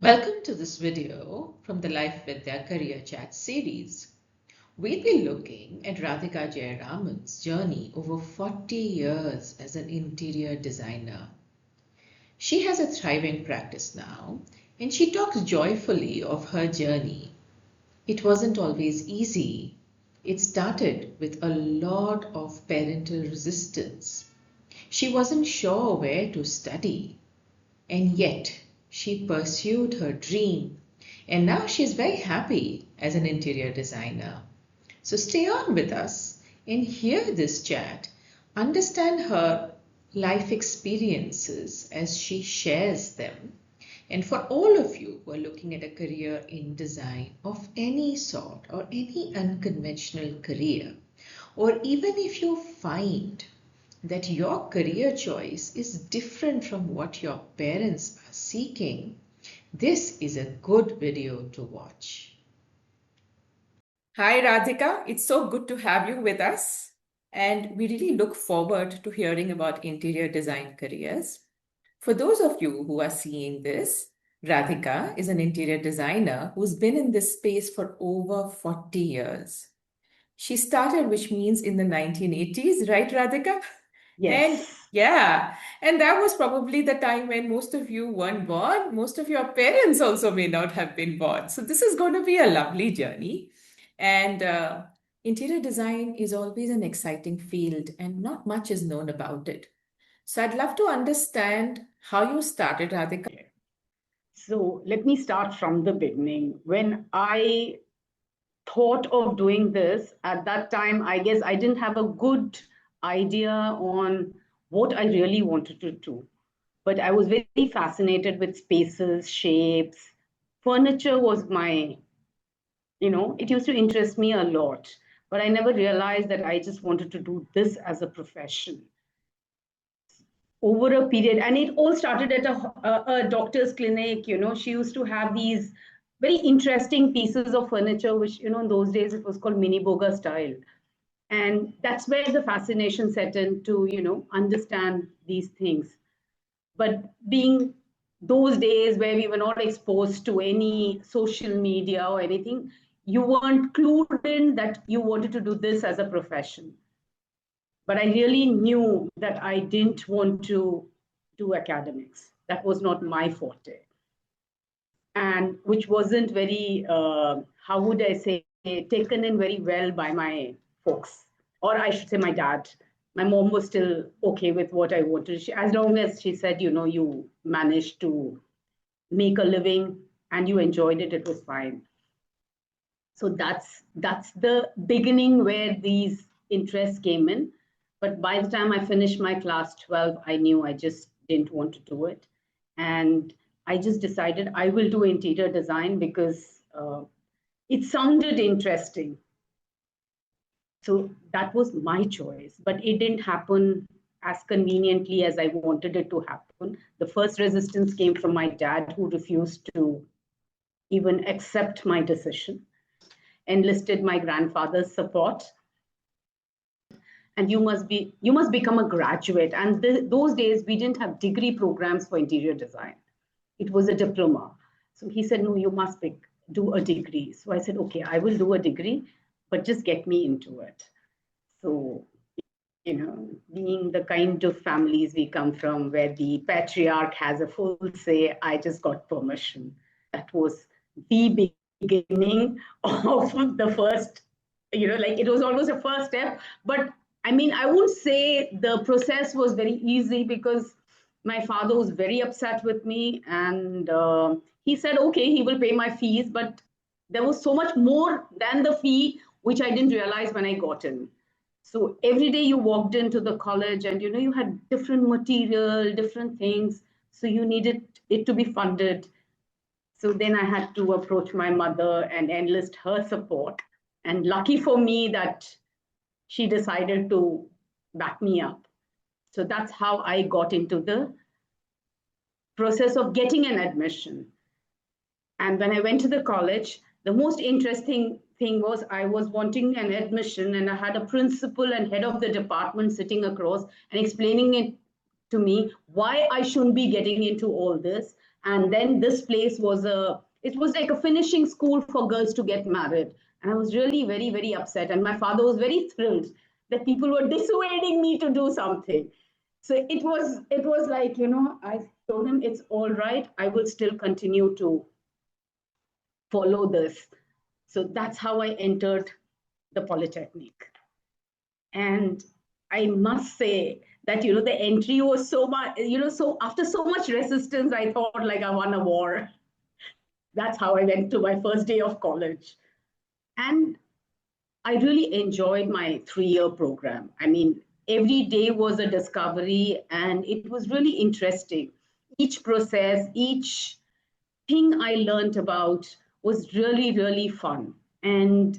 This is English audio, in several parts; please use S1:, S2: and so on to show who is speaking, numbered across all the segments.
S1: Welcome to this video from the Life Vidya Career Chat series. We'll be looking at Radhika Jayaraman's journey over 40 years as an interior designer. She has a thriving practice now, and she talks joyfully of her journey. It wasn't always easy. It started with a lot of parental resistance. She wasn't sure where to study. And yet, she pursued her dream, and now she's very happy as an interior designer. So stay on with us and hear this chat, understand her life experiences as she shares them. And for all of you who are looking at a career in design of any sort or any unconventional career, or even if you find that your career choice is different from what your parents are seeking, this is a good video to watch.
S2: Hi, Radhika. It's so good to have you with us. And we really look forward to hearing about interior design careers. For those of you who are seeing this, Radhika is an interior designer who's been in this space for over 40 years. She started, which means in the 1980s, right, Radhika? And
S3: Yes.
S2: yeah, and that was probably the time when most of you weren't born. Most of your parents also may not have been born. So this is going to be a lovely journey. And interior design is always an exciting field, and not much is known about it. So I'd love to understand how you started, Radhika.
S3: So let me start from the beginning. When I thought of doing this, at that time, I guess I didn't have a good idea on what I really wanted to do. But I was very fascinated with spaces, shapes. Furniture was it used to interest me a lot. But I never realized that I just wanted to do this as a profession over a period. And it all started at a doctor's clinic. She used to have these very interesting pieces of furniture, which, in those days it was called mini boga style. And that's where the fascination set in to, understand these things. But being those days where we were not exposed to any social media or anything, you weren't clued in that you wanted to do this as a profession. But I really knew that I didn't want to do academics. That was not my forte, and which wasn't very, how would I say, taken in very well by my folks, or I should say my dad. My mom was still okay with what I wanted. As long as she said, you managed to make a living and you enjoyed it, it was fine. So that's the beginning where these interests came in. But by the time I finished my class 12, I knew I just didn't want to do it. And I just decided I will do interior design because it sounded interesting. So that was my choice, but it didn't happen as conveniently as I wanted it to happen. The first resistance came from my dad, who refused to even accept my decision, enlisted my grandfather's support, and you must become a graduate. And those days we didn't have degree programs for interior design. It was a diploma. So he said, no, you must do a degree. So I said, okay, I will do a degree, but just get me into it. So, being the kind of families we come from where the patriarch has a full say, I just got permission. That was the beginning of the first, like it was almost a first step. But I mean, I would say the process was very easy because my father was very upset with me, and he said, okay, he will pay my fees, but there was so much more than the fee, which I didn't realize when I got in. So every day you walked into the college and, you had different material, different things. So you needed it to be funded. So then I had to approach my mother and enlist her support. And lucky for me that she decided to back me up. So that's how I got into the process of getting an admission. And when I went to the college, the most interesting thing was I was wanting an admission, and I had a principal and head of the department sitting across and explaining it to me why I shouldn't be getting into all this. And then this place was it was like a finishing school for girls to get married. And I was really very, very upset. And my father was very thrilled that people were dissuading me to do something. So it was like, I told him it's all right. I will still continue to follow this. So that's how I entered the Polytechnic. And I must say that, the entry was so much, so after so much resistance, I thought like I won a war. That's how I went to my first day of college. And I really enjoyed my 3 year program. I mean, every day was a discovery and it was really interesting. Each process, each thing I learned about was really, really fun. And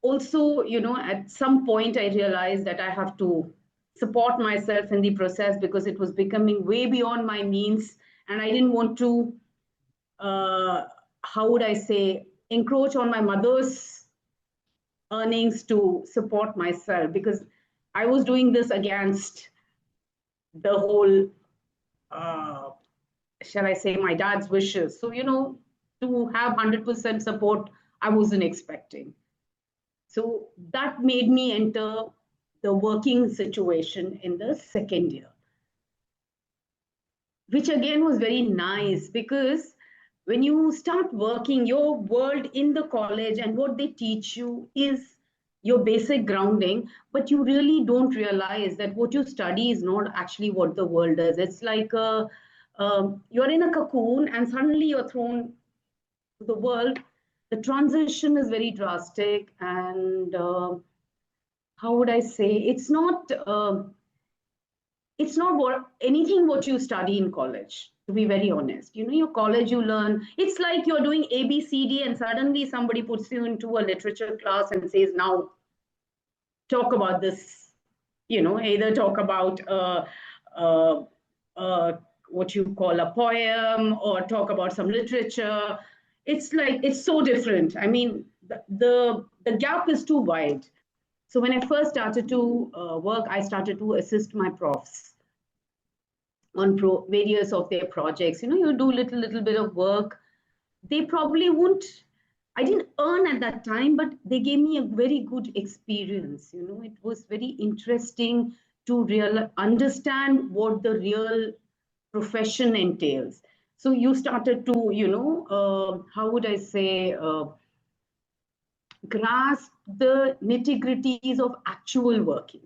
S3: also, at some point, I realized that I have to support myself in the process because it was becoming way beyond my means. And I didn't want to, how would I say, encroach on my mother's earnings to support myself because I was doing this against the whole, uh, shall I say, my dad's wishes. So, to have 100% support, I wasn't expecting. So that made me enter the working situation in the second year, which again was very nice because when you start working, your world in the college and what they teach you is your basic grounding, but you really don't realize that what you study is not actually what the world is. It's like you're in a cocoon and suddenly you're thrown to the world. The transition is very drastic, and how would I say? It's not what anything what you study in college, to be very honest. Your college, you learn, it's like you're doing ABCD and suddenly somebody puts you into a literature class and says, now talk about this, either talk about uh, uh, what you call a poem or talk about some literature. It's like it's so different. I mean, the gap is too wide. So when I first started to work, I started to assist my profs on various of their projects. You do little bit of work. They probably won't. I didn't earn at that time, but they gave me a very good experience. It was very interesting to understand what the real profession entails. So you started to, how would I say, grasp the nitty gritties of actual working.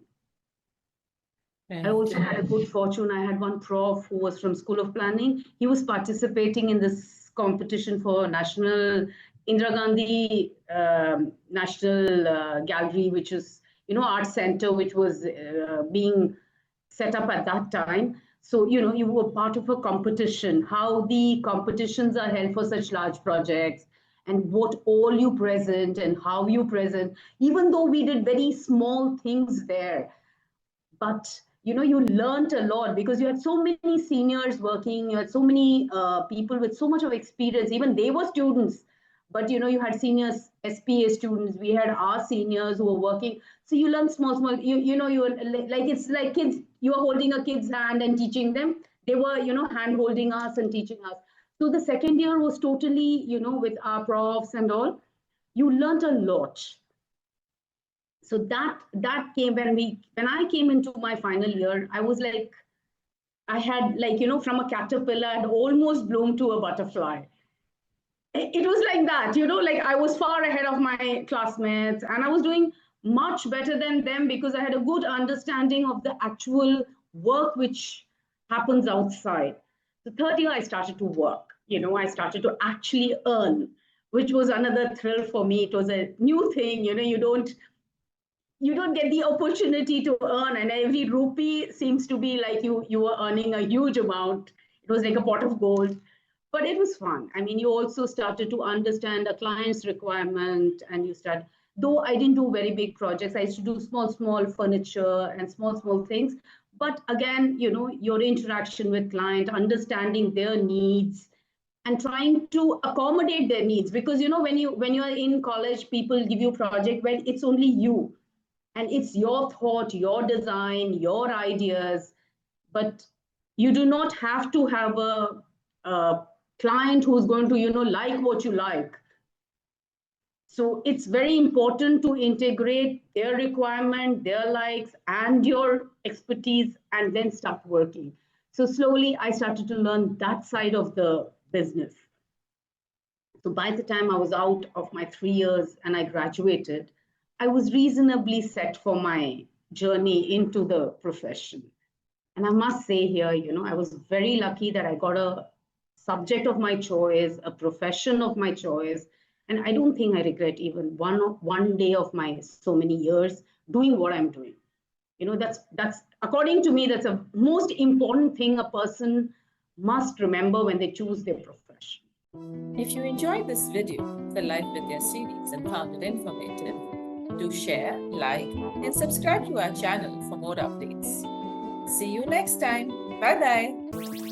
S3: I also had a good fortune. I had one prof who was from School of Planning. He was participating in this competition for National Indira Gandhi National Gallery, which is, art center, which was being set up at that time. So, you were part of a competition, how the competitions are held for such large projects and what all you present and how you present, even though we did very small things there. But you learned a lot because you had so many seniors working, you had so many people with so much of experience, even they were students, but you had seniors, SPA students, we had our seniors who were working. So you learn small, you were like, it's like kids, you are holding a kid's hand and teaching them. They were hand holding us and teaching us. So the second year was totally with our profs and all. You learned a lot. So that came when I came into my final year. I was like, I had, like, from a caterpillar, I'd almost bloomed to a butterfly. It was like that, like I was far ahead of my classmates and I was doing much better than them because I had a good understanding of the actual work which happens outside. The third year I started to work. I started to actually earn, which was another thrill for me. It was a new thing. You don't get the opportunity to earn, and every rupee seems to be like you were earning a huge amount. It was like a pot of gold, but it was fun. I mean, you also started to understand a client's requirement, and you start, though I didn't do very big projects, I used to do small furniture and small things. But again, your interaction with client, understanding their needs and trying to accommodate their needs, because when you're in college, people give you a project when it's only you and it's your thought, your design, your ideas, but you do not have to have a client who's going to, like what you like. So it's very important to integrate their requirement, their likes, and your expertise, and then start working. So slowly, I started to learn that side of the business. So by the time I was out of my 3 years and I graduated, I was reasonably set for my journey into the profession. And I must say here, I was very lucky that I got a subject of my choice, a profession of my choice. And I don't think I regret even one day of my so many years doing what I'm doing. That's according to me, that's a most important thing a person must remember when they choose their profession.
S2: If you enjoyed this video, the Life with Your series, and found it informative, do share, like, and subscribe to our channel for more updates. See you next time. Bye bye.